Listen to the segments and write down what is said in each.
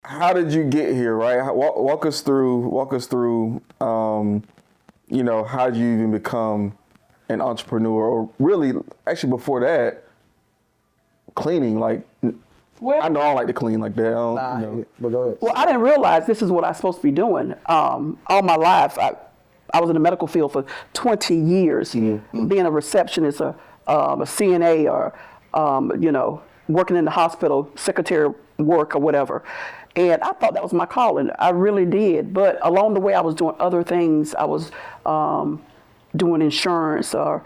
how did you get here, right? Walk us through, you know, how did you even become an entrepreneur? Or really, actually before that, cleaning, like, Well, I know I don't like to clean like that. I don't, Nah, you know. but go ahead. Well, I didn't realize this is what I'm supposed to be doing. All my life, I was in the medical field for 20 years, being a receptionist, or a CNA, or you know, working in the hospital, secretary work or whatever. And I thought that was my calling. I really did. But along the way, I was doing other things. I was doing insurance or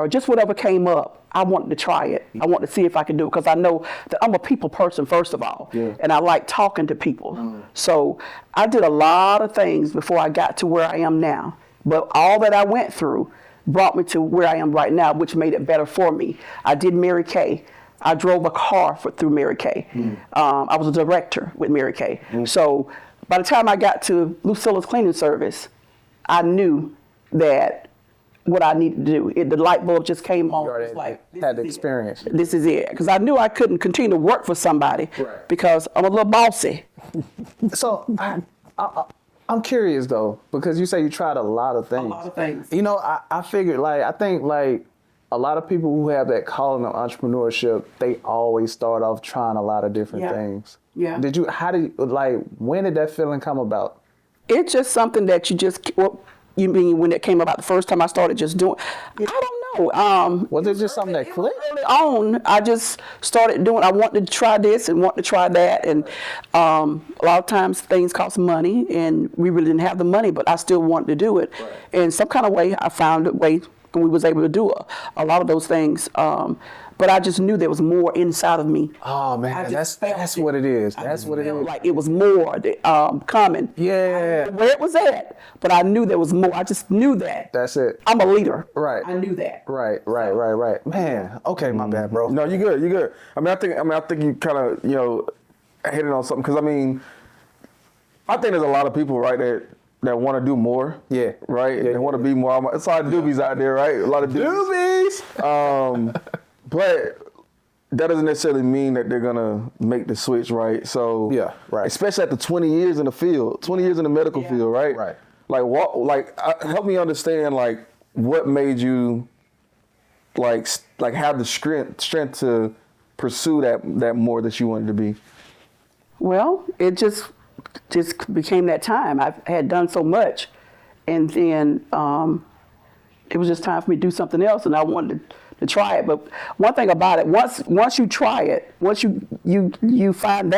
just whatever came up. I wanted to try it. I wanted to see if I could do it because I know that I'm a people person, first of all, and I like talking to people. So I did a lot of things before I got to where I am now. But all that I went through brought me to where I am right now, which made it better for me. I did Mary Kay. I drove a car through Mary Kay. I was a director with Mary Kay. So by the time I got to Lucilla's cleaning service, I knew that what I needed to do. The light bulb just came on. You already It's like, had the experience. this is it. Because I knew I couldn't continue to work for somebody because I'm a little bossy. So I'm curious though, because you say you tried a lot of things. A lot of things. You know, I figured I think a lot of people who have that calling of entrepreneurship, they always start off trying a lot of different things. Yeah. When did that feeling come about? It's just something that you mean when it came about the first time I started just doing, I don't know. Was it just something that clicked? Early on, I just started doing, I wanted to try this and wanted to try that. And a lot of times things cost money and we really didn't have the money, but I still wanted to do it. Right. And some kind of way, I found a way and we was able to do a lot of those things. But I just knew there was more inside of me. Oh man, that's what it is. That's what it is. Like it was more coming. Yeah. Where it was at, but I knew there was more. I just knew that. That's it. I'm a leader. Right. I knew that. Right. Man, okay, my bad, bro. No, you good. I think you kind of, you know, hit it on something because I think there's a lot of people, right, that want to do more. Yeah. Right? They want to be more. It's a lot of doobies out there, right? A lot of doobies. But that doesn't necessarily mean that they're gonna make the switch, right? So yeah, right. Especially after 20 years in the field, 20 years in the medical field, right? Right. Help me understand, like, what made you, like have the strength to pursue that more that you wanted to be. Well, it just became that time. I had done so much, and then it was just time for me to do something else, and I wanted to try it. But one thing about it, once you try it, once you find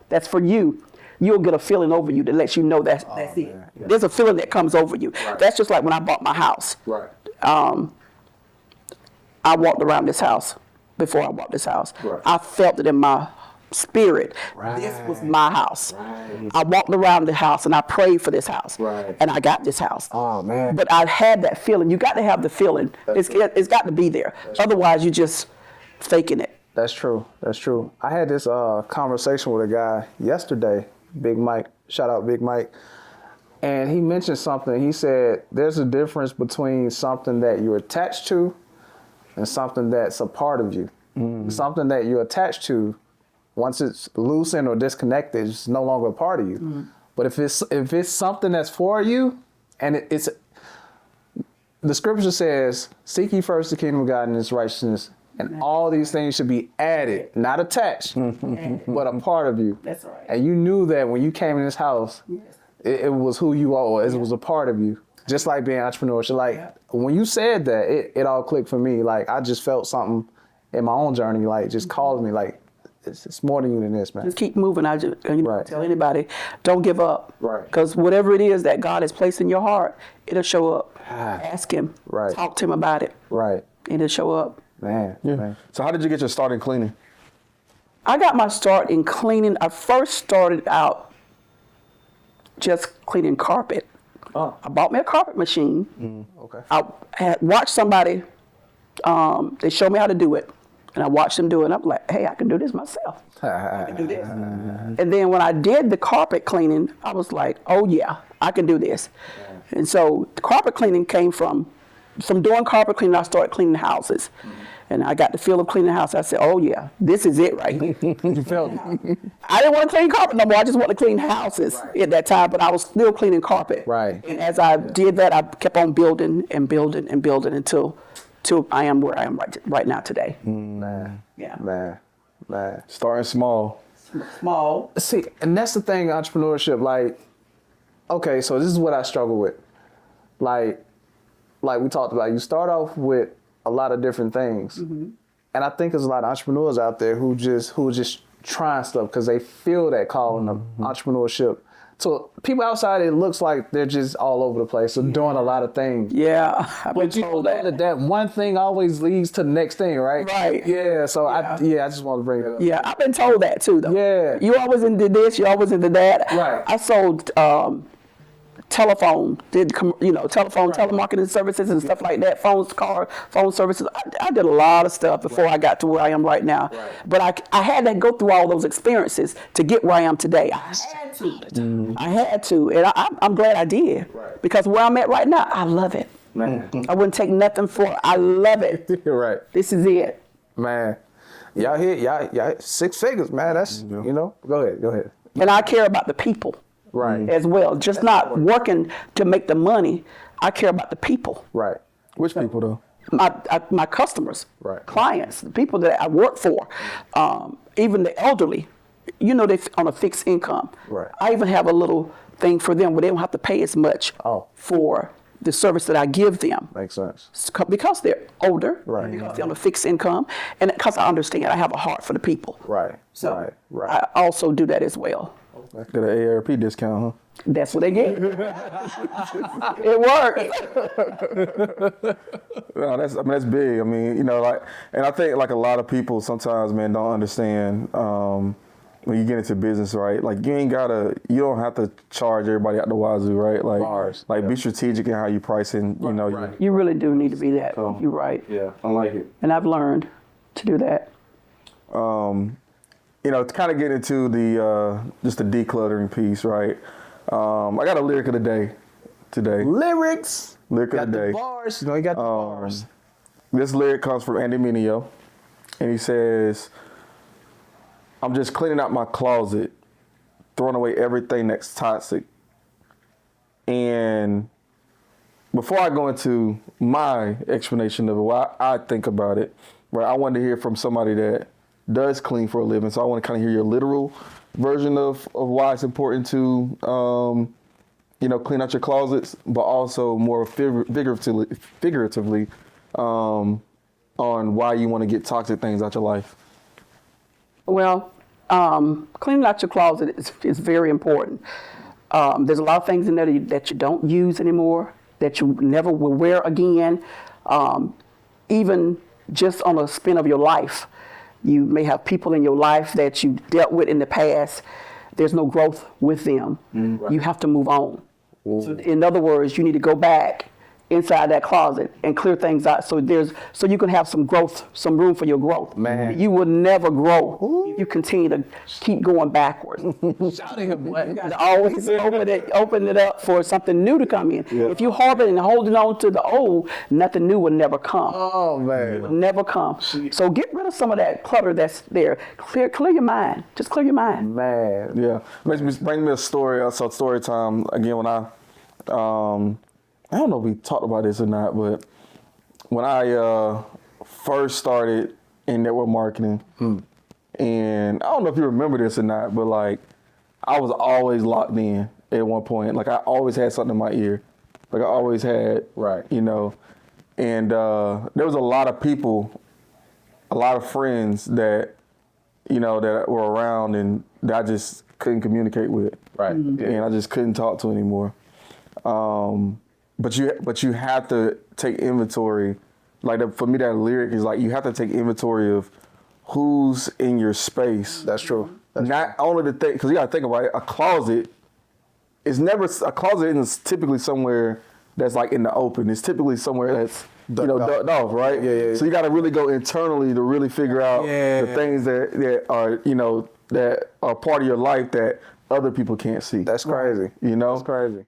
that's for you, you'll get a feeling over you that lets you know that's it. Yeah. There's a feeling that comes over you. Right. That's just like when I bought my house. Right. I walked around this house before I bought this house. Right. I felt it in my spirit. Right. This was my house. Right. I walked around the house and I prayed for this house. Right. And I got this house. Oh man. But I had that feeling. You got to have the feeling. It's got to be there. Otherwise you're just faking it. That's true. I had this conversation with a guy yesterday, Big Mike. Shout out Big Mike. And he mentioned something. He said there's a difference between something that you're attached to and something that's a part of you. Mm. Something that you're attached to, once it's loosened or disconnected, it's no longer a part of you. Mm. But if it's something that's for you, and it's the scripture says, "Seek ye first the kingdom of God and His righteousness, and all these things should be added, not attached, but a part of you." That's right. And you knew that when you came in this house, it was who you are. It was a part of you. Just like being entrepreneurial. Like when you said that, it all clicked for me. Like I just felt something in my own journey, like just calling me, like it's more than you than this, man. Just keep moving. I just tell anybody, don't give up. Right. Because whatever it is that God has placed in your heart, it'll show up. Ask Him. Right. Talk to Him about it. Right. And it'll show up. Man. So how did you get your start in cleaning? I got my start in cleaning. I first started out just cleaning carpet. Oh. I bought me a carpet machine. Okay. I had watched somebody, they showed me how to do it. And I watched them do it, and I'm like, hey, I can do this myself. I can do this. And then when I did the carpet cleaning, I was like, oh yeah, I can do this. And so the carpet cleaning came from doing carpet cleaning, I started cleaning houses. and I got the feel of cleaning the house. I said, oh yeah, this is it right here. You felt it. I didn't want to clean carpet no more. I just wanted to clean houses at that time, but I was still cleaning carpet. Right. And as I did that, I kept on building and building and building until I am where I am right now today. Man. Yeah. Man. Starting small. Small. See, and that's the thing, entrepreneurship. Like, okay, so this is what I struggle with. Like we talked about, you start off with a lot of different things, and I think there's a lot of entrepreneurs out there who are just trying stuff because they feel that calling of entrepreneurship. So people outside, it looks like they're just all over the place, so doing a lot of things. Yeah, I've been But you told know that one thing always leads to the next thing, right? Right. Yeah. So I just want to bring it up. Yeah, I've been told that too, though. Yeah. You always into this, you always into that. Right. I sold telephone, telemarketing services and stuff like that, phone services. I did a lot of stuff before I got to where I am right now. Right. But I had to go through all those experiences to get where I am today. I had to, and I'm glad I did. Right. Because where I'm at right now, I love it. Man. I wouldn't take nothing for it. I love it. Right. This is it. Man. Y'all hit 6 figures, man. That's, Go ahead. And I care about the people. Right. As well. Just not working to make the money. I care about the people. Right. Which people though? My customers, Right. clients, the people that I work for, even the elderly, they're on a fixed income. Right. I even have a little thing for them where they don't have to pay as much for the service that I give them. Makes sense. Because they're older, Right. because they're on a fixed income, and because I understand I have a heart for the people. Right. So Right. I also do that as well. Got an AARP discount, huh? That's what they get. It works. No, that's big. I mean, and I think like a lot of people sometimes, man, don't understand when you get into business, right? Like you don't have to charge everybody out the wazoo, right? Like, Bars. be strategic in how you pricing. Right. You really do need to be that. You're right. Yeah, I like it. And I've learned to do that. To kind of get into the just the decluttering piece, right? I got a lyric of the day today. Lyrics. Lyric of Got the day. the bars. You got the bars. This lyric comes from Andy Mineo, and he says, "I'm just cleaning out my closet, throwing away everything that's toxic." And before I go into my explanation of it, what I think about it, right? I wanted to hear from somebody that does clean for a living, so I want to kind of hear your literal version of why it's important to clean out your closets, but also more figuratively on why you want to get toxic things out your life. Well, cleaning out your closet is very important. There's a lot of things in there that you don't use anymore, that you never will wear again, even just on a spin of your life. You may have people in your life that you dealt with in the past. There's no growth with them. Right. You have to move on. So in other words, you need to go back inside that closet and clear things out so you can have some growth, some room for your growth. Man. You will never grow if you continue to keep going backwards. Shout at him, boy. You got to always open it up for something new to come in. Yeah. If you harboring and holding on to the old, nothing new will never come. Oh man, it will never come. So get rid of some of that clutter that's there. Clear your mind. Just clear your mind. Man. Yeah, bring me a story. So story time again. When I don't know if we talked about this or not, but when I first started in network marketing, and I don't know if you remember this or not, but like I was always locked in at one point. Like I always had something in my ear. Like I always had, right. And there was a lot of people, a lot of friends that, that were around and that I just couldn't communicate with. Right. Mm-hmm. And I just couldn't talk to anymore. But you have to take inventory. Like for me, that lyric is like you have to take inventory of who's in your space. That's true. Not only the thing, because you got to think about it. A closet isn't typically somewhere that's like in the open. It's typically somewhere that's ducked off, right? Yeah. So you got to really go internally to really figure out the things that are that are part of your life that other people can't see. That's crazy. That's crazy.